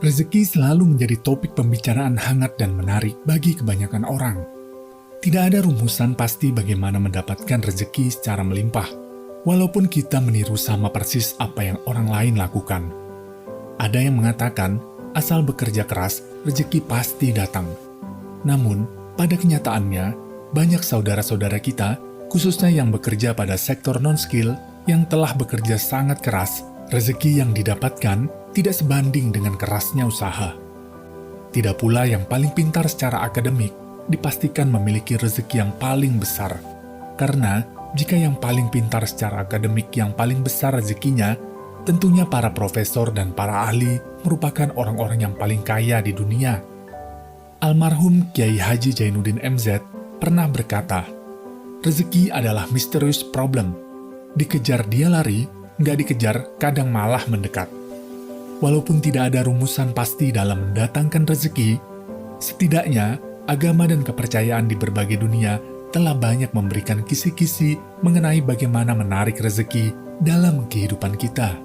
Rezeki selalu menjadi topik pembicaraan hangat dan menarik bagi kebanyakan orang. Tidak ada rumusan pasti bagaimana mendapatkan rezeki secara melimpah, walaupun kita meniru sama persis apa yang orang lain lakukan. Ada yang mengatakan, asal bekerja keras, rezeki pasti datang. Namun, pada kenyataannya, banyak saudara-saudara kita, khususnya yang bekerja pada sektor non-skill, yang telah bekerja sangat keras, rezeki yang didapatkan tidak sebanding dengan kerasnya usaha. Tidak pula yang paling pintar secara akademik dipastikan memiliki rezeki yang paling besar. Karena jika yang paling pintar secara akademik yang paling besar rezekinya, tentunya para profesor dan para ahli merupakan orang-orang yang paling kaya di dunia. Almarhum Kiai Haji Zainuddin MZ pernah berkata, rezeki adalah mysterious problem. Dikejar dia lari, nggak dikejar kadang malah mendekat. Walaupun tidak ada rumusan pasti dalam mendatangkan rezeki, setidaknya agama dan kepercayaan di berbagai dunia telah banyak memberikan kisi-kisi mengenai bagaimana menarik rezeki dalam kehidupan kita.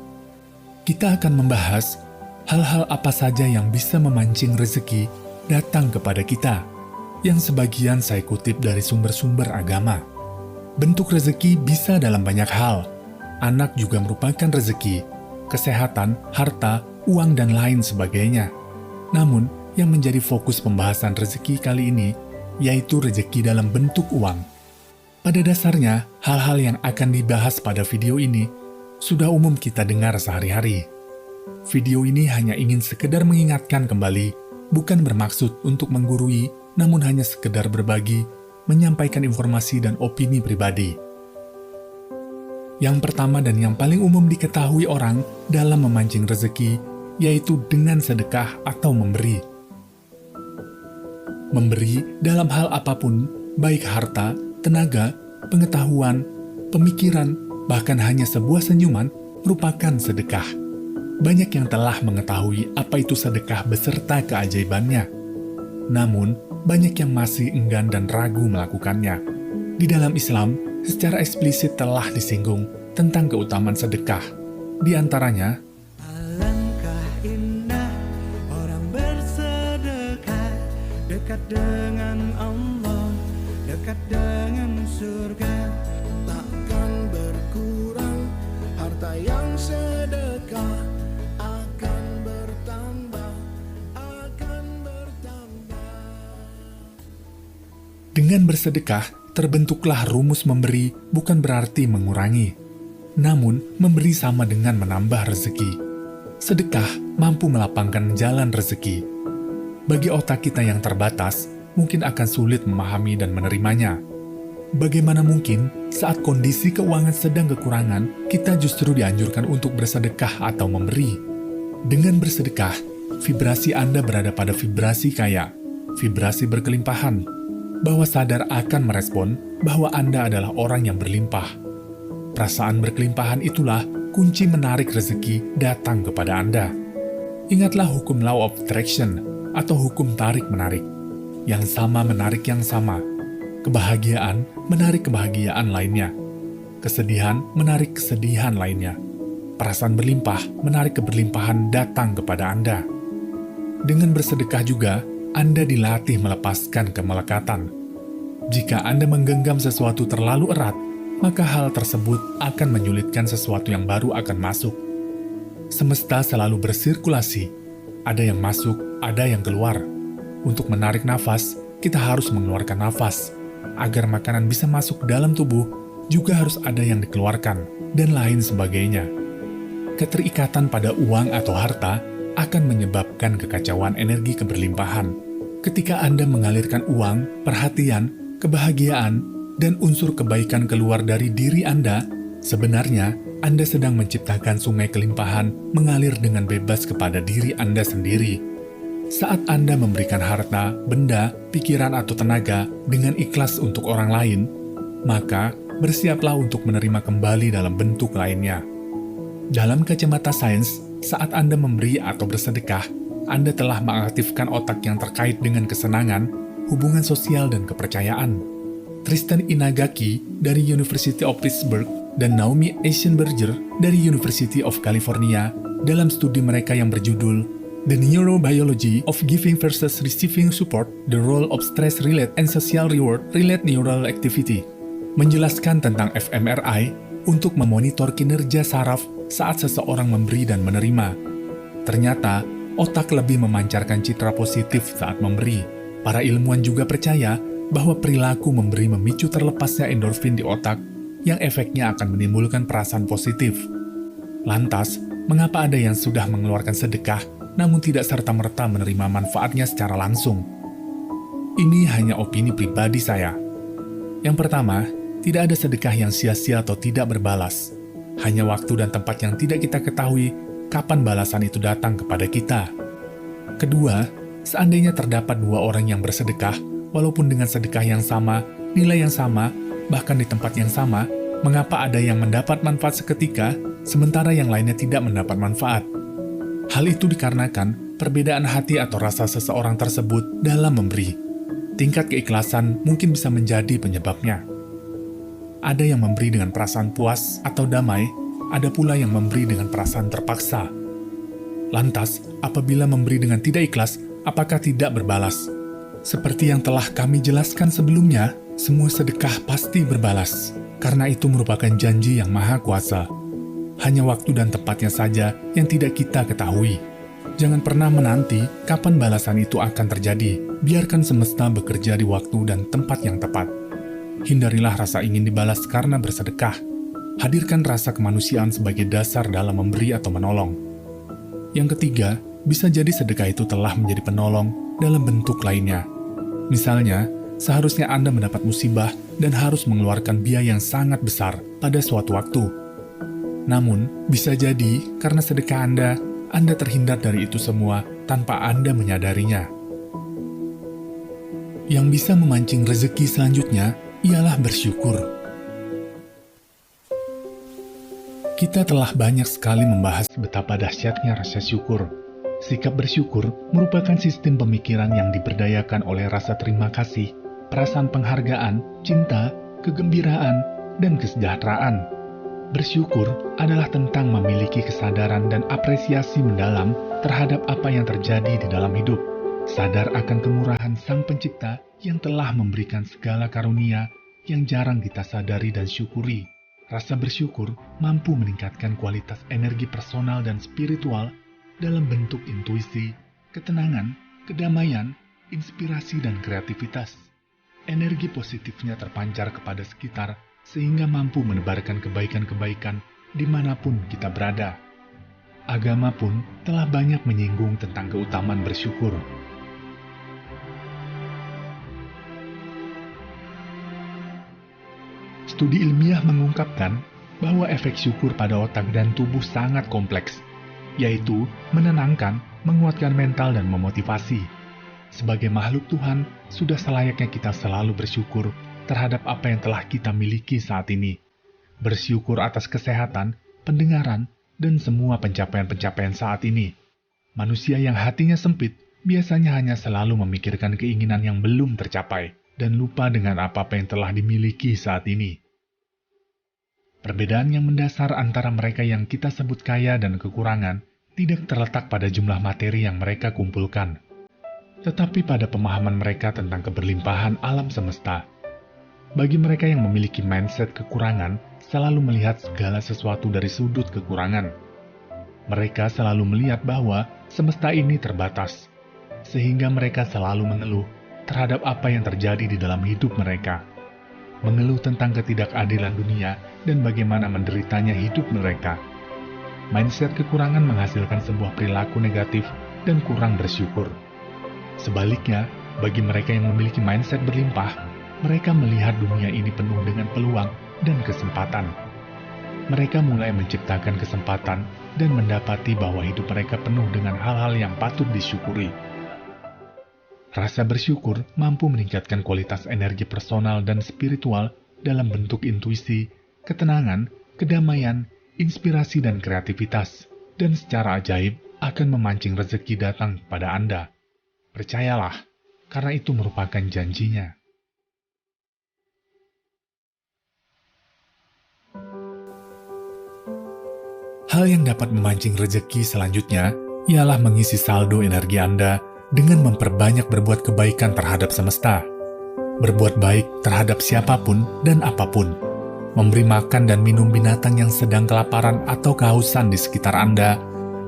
Kita akan membahas hal-hal apa saja yang bisa memancing rezeki datang kepada kita, yang sebagian saya kutip dari sumber-sumber agama. Bentuk rezeki bisa dalam banyak hal. Anak juga merupakan rezeki, kesehatan, harta, uang, dan lain sebagainya. Namun, yang menjadi fokus pembahasan rezeki kali ini, yaitu rezeki dalam bentuk uang. Pada dasarnya, hal-hal yang akan dibahas pada video ini sudah umum kita dengar sehari-hari. Video ini hanya ingin sekedar mengingatkan kembali, bukan bermaksud untuk menggurui, namun hanya sekedar berbagi, menyampaikan informasi dan opini pribadi. Yang pertama dan yang paling umum diketahui orang dalam memancing rezeki, yaitu dengan sedekah atau memberi. Memberi dalam hal apapun, baik harta, tenaga, pengetahuan, pemikiran, bahkan hanya sebuah senyuman, merupakan sedekah. Banyak yang telah mengetahui apa itu sedekah beserta keajaibannya. Namun, banyak yang masih enggan dan ragu melakukannya. Di dalam Islam, secara eksplisit telah disinggung tentang keutamaan sedekah. Di antaranya, alangkah indah orang bersedekah, dekat dengan Allah, dekat dengan surga. Takkan berkurang harta yang sedekah, akan bertambah, akan bertambah. dengan bersedekah, terbentuklah rumus memberi bukan berarti mengurangi. Namun, memberi sama dengan menambah rezeki. Sedekah mampu melapangkan jalan rezeki. Bagi otak kita yang terbatas, mungkin akan sulit memahami dan menerimanya. Bagaimana mungkin saat kondisi keuangan sedang kekurangan, kita justru dianjurkan untuk bersedekah atau memberi? Dengan bersedekah, vibrasi Anda berada pada vibrasi kaya, vibrasi berkelimpahan, bahwa sadar akan merespon bahwa Anda adalah orang yang berlimpah. Perasaan berkelimpahan itulah kunci menarik rezeki datang kepada Anda. Ingatlah hukum law of attraction atau hukum tarik-menarik. Yang sama menarik yang sama. Kebahagiaan menarik kebahagiaan lainnya. Kesedihan menarik kesedihan lainnya. Perasaan berlimpah menarik keberlimpahan datang kepada Anda. Dengan bersedekah juga, Anda dilatih melepaskan kemelekatan. Jika Anda menggenggam sesuatu terlalu erat, maka hal tersebut akan menyulitkan sesuatu yang baru akan masuk. Semesta selalu bersirkulasi. Ada yang masuk, ada yang keluar. Untuk menarik nafas, kita harus mengeluarkan nafas. Agar makanan bisa masuk dalam tubuh, juga harus ada yang dikeluarkan, dan lain sebagainya. Keterikatan pada uang atau harta akan menyebabkan kekacauan energi keberlimpahan. Ketika Anda mengalirkan uang, perhatian, kebahagiaan, dan unsur kebaikan keluar dari diri Anda, sebenarnya Anda sedang menciptakan sungai kelimpahan mengalir dengan bebas kepada diri Anda sendiri. Saat Anda memberikan harta, benda, pikiran atau tenaga dengan ikhlas untuk orang lain, maka bersiaplah untuk menerima kembali dalam bentuk lainnya. Dalam kacamata sains, saat Anda memberi atau bersedekah, Anda telah mengaktifkan otak yang terkait dengan kesenangan, hubungan sosial, dan kepercayaan. Tristan Inagaki dari University of Pittsburgh dan Naomi Eisenberger dari University of California dalam studi mereka yang berjudul The Neurobiology of Giving versus Receiving Support, The Role of Stress-Related and Social Reward-Related Neural Activity, menjelaskan tentang fMRI untuk memonitor kinerja saraf saat seseorang memberi dan menerima. Ternyata, otak lebih memancarkan citra positif saat memberi. Para ilmuwan juga percaya bahwa perilaku memberi memicu terlepasnya endorfin di otak yang efeknya akan menimbulkan perasaan positif. Lantas, mengapa ada yang sudah mengeluarkan sedekah namun tidak serta-merta menerima manfaatnya secara langsung? Ini hanya opini pribadi saya. Yang pertama, tidak ada sedekah yang sia-sia atau tidak berbalas. Hanya waktu dan tempat yang tidak kita ketahui kapan balasan itu datang kepada kita. Kedua, seandainya terdapat dua orang yang bersedekah, walaupun dengan sedekah yang sama, nilai yang sama, bahkan di tempat yang sama, mengapa ada yang mendapat manfaat seketika, sementara yang lainnya tidak mendapat manfaat? Hal itu dikarenakan perbedaan hati atau rasa seseorang tersebut dalam memberi. Tingkat keikhlasan mungkin bisa menjadi penyebabnya. Ada yang memberi dengan perasaan puas atau damai, ada pula yang memberi dengan perasaan terpaksa. Lantas, apabila memberi dengan tidak ikhlas, apakah tidak berbalas? Seperti yang telah kami jelaskan sebelumnya, semua sedekah pasti berbalas, karena itu merupakan janji yang maha kuasa. Hanya waktu dan tempatnya saja yang tidak kita ketahui. Jangan pernah menanti kapan balasan itu akan terjadi. Biarkan semesta bekerja di waktu dan tempat yang tepat. Hindarilah rasa ingin dibalas karena bersedekah. Hadirkan rasa kemanusiaan sebagai dasar dalam memberi atau menolong. Yang ketiga, bisa jadi sedekah itu telah menjadi penolong dalam bentuk lainnya. Misalnya, seharusnya Anda mendapat musibah dan harus mengeluarkan biaya yang sangat besar pada suatu waktu. Namun, bisa jadi karena sedekah Anda terhindar dari itu semua tanpa Anda menyadarinya. Yang bisa memancing rezeki selanjutnya ialah bersyukur. Kita telah banyak sekali membahas betapa dahsyatnya rasa syukur. Sikap bersyukur merupakan sistem pemikiran yang diberdayakan oleh rasa terima kasih, perasaan penghargaan, cinta, kegembiraan, dan kesejahteraan. Bersyukur adalah tentang memiliki kesadaran dan apresiasi mendalam terhadap apa yang terjadi di dalam hidup. Sadar akan kemurahan Sang Pencipta yang telah memberikan segala karunia yang jarang kita sadari dan syukuri. Rasa bersyukur mampu meningkatkan kualitas energi personal dan spiritual dalam bentuk intuisi, ketenangan, kedamaian, inspirasi, dan kreativitas. Energi positifnya terpancar kepada sekitar, sehingga mampu menebarkan kebaikan-kebaikan dimanapun kita berada. Agama pun telah banyak menyinggung tentang keutamaan bersyukur. Studi ilmiah mengungkapkan bahwa efek syukur pada otak dan tubuh sangat kompleks, yaitu menenangkan, menguatkan mental, dan memotivasi. Sebagai makhluk Tuhan, sudah selayaknya kita selalu bersyukur terhadap apa yang telah kita miliki saat ini. Bersyukur atas kesehatan, pendengaran, dan semua pencapaian-pencapaian saat ini. Manusia yang hatinya sempit biasanya hanya selalu memikirkan keinginan yang belum tercapai dan lupa dengan apa-apa yang telah dimiliki saat ini. Perbedaan yang mendasar antara mereka yang kita sebut kaya dan kekurangan tidak terletak pada jumlah materi yang mereka kumpulkan, tetapi pada pemahaman mereka tentang keberlimpahan alam semesta. Bagi mereka yang memiliki mindset kekurangan, selalu melihat segala sesuatu dari sudut kekurangan. Mereka selalu melihat bahwa semesta ini terbatas, sehingga mereka selalu mengeluh terhadap apa yang terjadi di dalam hidup mereka. Mengeluh tentang ketidakadilan dunia dan bagaimana menderitanya hidup mereka. Mindset kekurangan menghasilkan sebuah perilaku negatif dan kurang bersyukur. Sebaliknya, bagi mereka yang memiliki mindset berlimpah, mereka melihat dunia ini penuh dengan peluang dan kesempatan. Mereka mulai menciptakan kesempatan dan mendapati bahwa hidup mereka penuh dengan hal-hal yang patut disyukuri. Rasa bersyukur mampu meningkatkan kualitas energi personal dan spiritual dalam bentuk intuisi, ketenangan, kedamaian, inspirasi, dan kreativitas, dan secara ajaib akan memancing rezeki datang kepada Anda. Percayalah, karena itu merupakan janjinya. Hal yang dapat memancing rezeki selanjutnya ialah mengisi saldo energi Anda dengan memperbanyak berbuat kebaikan terhadap semesta. Berbuat baik terhadap siapapun dan apapun. Memberi makan dan minum binatang yang sedang kelaparan atau kehausan di sekitar Anda,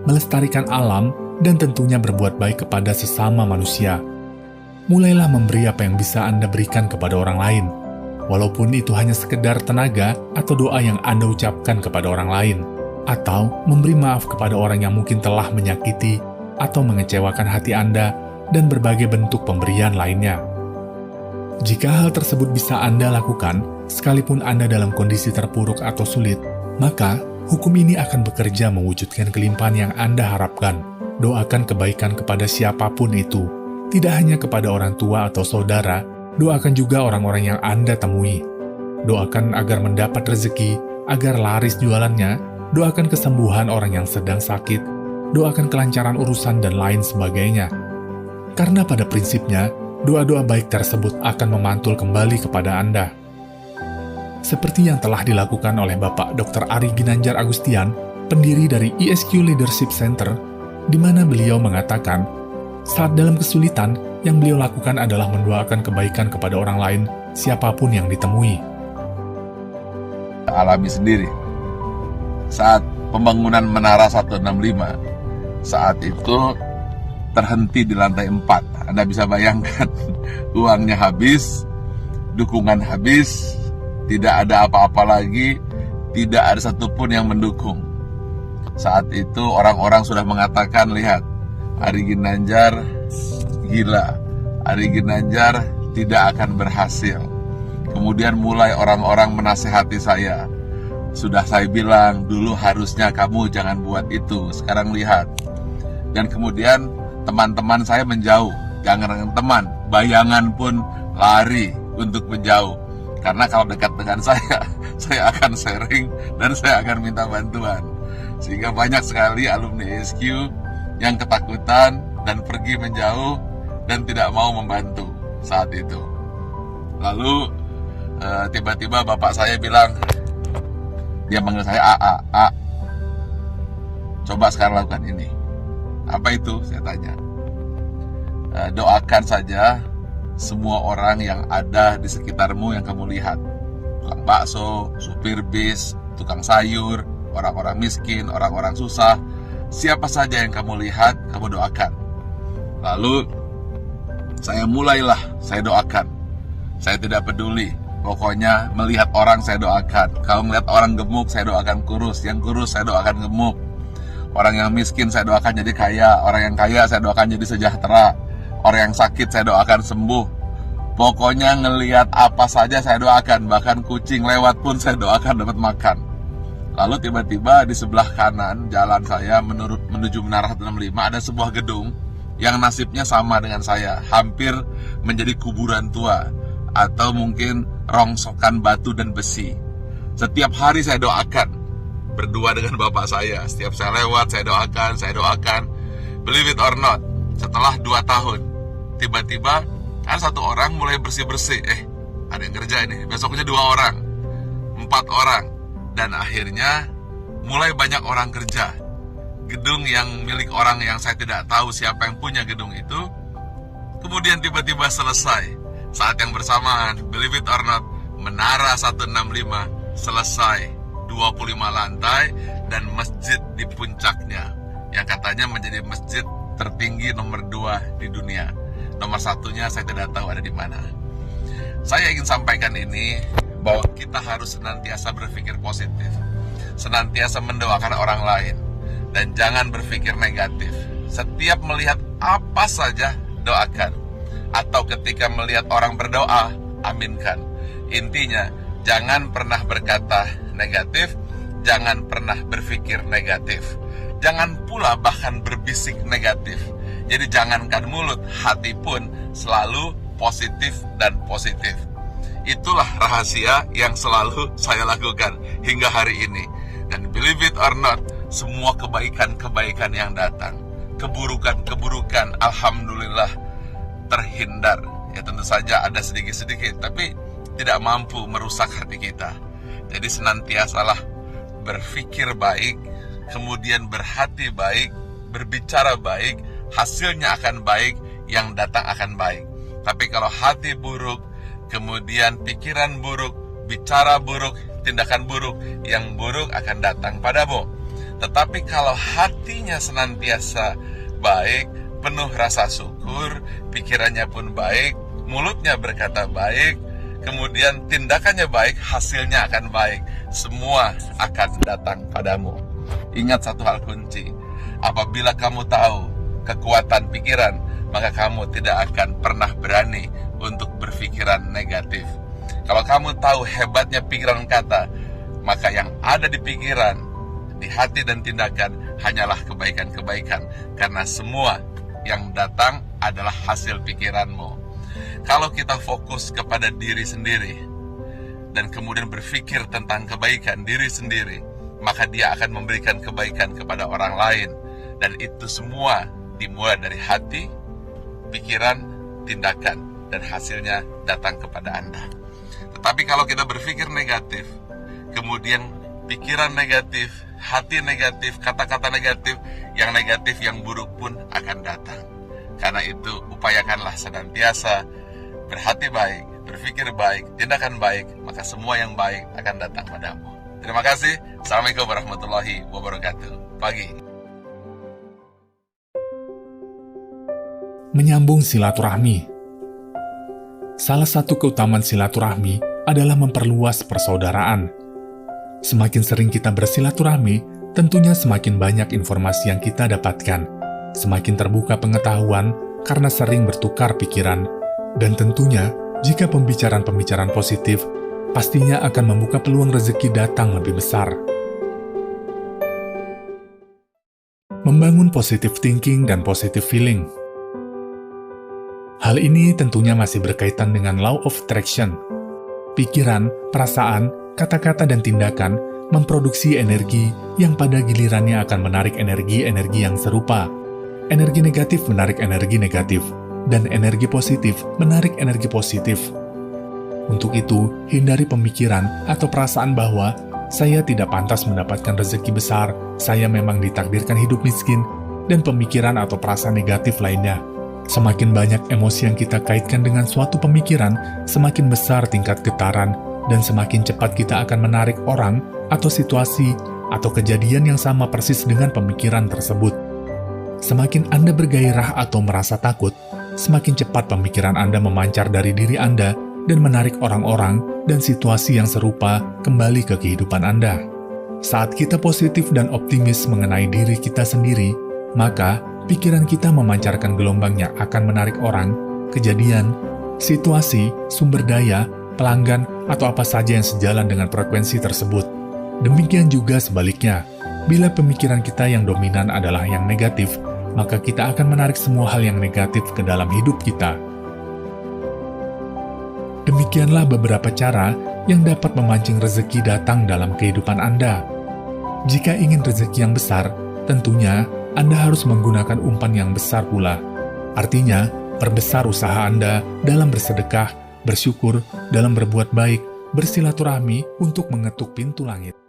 melestarikan alam, dan tentunya berbuat baik kepada sesama manusia. Mulailah memberi apa yang bisa Anda berikan kepada orang lain, walaupun itu hanya sekedar tenaga atau doa yang Anda ucapkan kepada orang lain, atau memberi maaf kepada orang yang mungkin telah menyakiti atau mengecewakan hati Anda, dan berbagai bentuk pemberian lainnya. Jika hal tersebut bisa Anda lakukan, sekalipun Anda dalam kondisi terpuruk atau sulit, maka hukum ini akan bekerja mewujudkan kelimpahan yang Anda harapkan. Doakan kebaikan kepada siapapun itu, tidak hanya kepada orang tua atau saudara, doakan juga orang-orang yang Anda temui. Doakan agar mendapat rezeki, agar laris jualannya, doakan kesembuhan orang yang sedang sakit, doakan kelancaran urusan dan lain sebagainya. Karena pada prinsipnya, doa-doa baik tersebut akan memantul kembali kepada Anda. Seperti yang telah dilakukan oleh Bapak Dr. Ari Ginanjar Agustian, pendiri dari ESQ Leadership Center, di mana beliau mengatakan, saat dalam kesulitan, yang beliau lakukan adalah mendoakan kebaikan kepada orang lain, siapapun yang ditemui. Alami sendiri. Saat pembangunan Menara 165, saat itu terhenti di lantai 4. Anda bisa bayangkan, uangnya habis, dukungan habis, tidak ada apa-apa lagi, tidak ada satupun yang mendukung. Saat itu orang-orang sudah mengatakan, lihat, Ari Ginanjar gila, Ari Ginanjar tidak akan berhasil. Kemudian mulai orang-orang menasehati saya. Sudah saya bilang, dulu harusnya kamu jangan buat itu, sekarang lihat. Dan kemudian teman-teman saya menjauh, jangan dengan teman, bayangan pun lari untuk menjauh. Karena kalau dekat dengan saya akan sharing dan saya akan minta bantuan. Sehingga banyak sekali alumni ESQ yang ketakutan dan pergi menjauh dan tidak mau membantu saat itu. Lalu tiba-tiba bapak saya bilang, dia panggil saya A. Coba sekarang lakukan ini. Apa itu? Saya tanya. Doakan saja semua orang yang ada di sekitarmu yang kamu lihat. Tukang bakso, supir bis, tukang sayur, orang-orang miskin, orang-orang susah. Siapa saja yang kamu lihat, kamu doakan. Lalu saya doakan. Saya tidak peduli. Pokoknya melihat orang saya doakan. Kalau melihat orang gemuk saya doakan kurus. Yang kurus saya doakan gemuk. Orang yang miskin saya doakan jadi kaya. Orang yang kaya saya doakan jadi sejahtera. Orang yang sakit saya doakan sembuh. Pokoknya ngelihat apa saja saya doakan. Bahkan kucing lewat pun saya doakan dapat makan. Lalu tiba-tiba di sebelah kanan jalan saya menuju Menara 165 ada sebuah gedung yang nasibnya sama dengan saya. Hampir menjadi kuburan tua. Atau mungkin rongsokan batu dan besi. Setiap hari saya doakan, berdua dengan bapak saya. Setiap saya lewat saya doakan. Believe it or not, setelah 2 tahun, tiba-tiba ada satu orang mulai bersih-bersih. Ada yang kerja ini. Besoknya 2 orang, 4 orang, dan akhirnya mulai banyak orang kerja. Gedung yang milik orang yang saya tidak tahu siapa yang punya gedung itu, kemudian tiba-tiba selesai. Saat yang bersamaan, believe it or not, Menara 165 selesai, 25 lantai dan masjid di puncaknya, yang katanya menjadi masjid tertinggi nomor 2 di dunia. Nomor 1-nya saya tidak tahu ada di mana. Saya ingin sampaikan ini, bahwa kita harus senantiasa berpikir positif, senantiasa mendoakan orang lain, dan jangan berpikir negatif. Setiap melihat apa saja, doakan. Atau ketika melihat orang berdoa, aminkan. Intinya, jangan pernah berkata negatif, jangan pernah berpikir negatif. Jangan pula bahkan berbisik negatif. Jadi jangankan mulut, hati pun selalu positif dan positif. Itulah rahasia yang selalu saya lakukan hingga hari ini. Dan believe it or not, semua kebaikan-kebaikan yang datang, keburukan-keburukan, alhamdulillah terhindar. Ya tentu saja ada sedikit-sedikit, tapi tidak mampu merusak hati kita. Jadi senantiasalah berpikir baik, kemudian berhati baik, berbicara baik, hasilnya akan baik, yang datang akan baik. Tapi kalau hati buruk, kemudian pikiran buruk, bicara buruk, tindakan buruk, yang buruk akan datang padamu. Tetapi kalau hatinya senantiasa baik, penuh rasa syukur, pikirannya pun baik, mulutnya berkata baik, kemudian tindakannya baik, hasilnya akan baik. Semua akan datang padamu. Ingat satu hal kunci, apabila kamu tahu kekuatan pikiran, maka kamu tidak akan pernah berani untuk berpikiran negatif. Kalau kamu tahu hebatnya pikiran kata, maka yang ada di pikiran, di hati dan tindakan hanyalah kebaikan-kebaikan, karena semua yang datang adalah hasil pikiranmu. Kalau kita fokus kepada diri sendiri dan kemudian berpikir tentang kebaikan diri sendiri, maka dia akan memberikan kebaikan kepada orang lain. Dan itu semua dimulai dari hati, pikiran, tindakan, dan hasilnya datang kepada Anda. Tetapi kalau kita berpikir negatif, kemudian pikiran negatif, hati negatif, kata-kata negatif, yang buruk pun akan datang. Karena itu, upayakanlah senantiasa berhati baik, berpikir baik, tindakan baik, maka semua yang baik akan datang padamu. Terima kasih. Assalamualaikum warahmatullahi wabarakatuh. Pagi. Menyambung silaturahmi. Salah satu keutamaan silaturahmi adalah memperluas persaudaraan. Semakin sering kita bersilaturahmi, tentunya semakin banyak informasi yang kita dapatkan. Semakin terbuka pengetahuan karena sering bertukar pikiran. Dan tentunya, jika pembicaraan-pembicaraan positif, pastinya akan membuka peluang rezeki datang lebih besar. Membangun positive thinking dan positive feeling. Hal ini tentunya masih berkaitan dengan law of attraction. Pikiran, perasaan, kata-kata, dan tindakan memproduksi energi yang pada gilirannya akan menarik energi-energi yang serupa. Energi negatif menarik energi negatif, dan energi positif menarik energi positif. Untuk itu, hindari pemikiran atau perasaan bahwa saya tidak pantas mendapatkan rezeki besar, saya memang ditakdirkan hidup miskin, dan pemikiran atau perasaan negatif lainnya. Semakin banyak emosi yang kita kaitkan dengan suatu pemikiran, semakin besar tingkat getaran, dan semakin cepat kita akan menarik orang atau situasi atau kejadian yang sama persis dengan pemikiran tersebut. Semakin Anda bergairah atau merasa takut, semakin cepat pemikiran Anda memancar dari diri Anda dan menarik orang-orang dan situasi yang serupa kembali ke kehidupan Anda. Saat kita positif dan optimis mengenai diri kita sendiri, maka pikiran kita memancarkan gelombang yang akan menarik orang, kejadian, situasi, sumber daya, pelanggan, atau apa saja yang sejalan dengan frekuensi tersebut. Demikian juga sebaliknya, bila pemikiran kita yang dominan adalah yang negatif, maka kita akan menarik semua hal yang negatif ke dalam hidup kita. Demikianlah beberapa cara yang dapat memancing rezeki datang dalam kehidupan Anda. Jika ingin rezeki yang besar, tentunya Anda harus menggunakan umpan yang besar pula. Artinya, perbesar usaha Anda dalam bersedekah, bersyukur, dalam berbuat baik, bersilaturahmi untuk mengetuk pintu langit.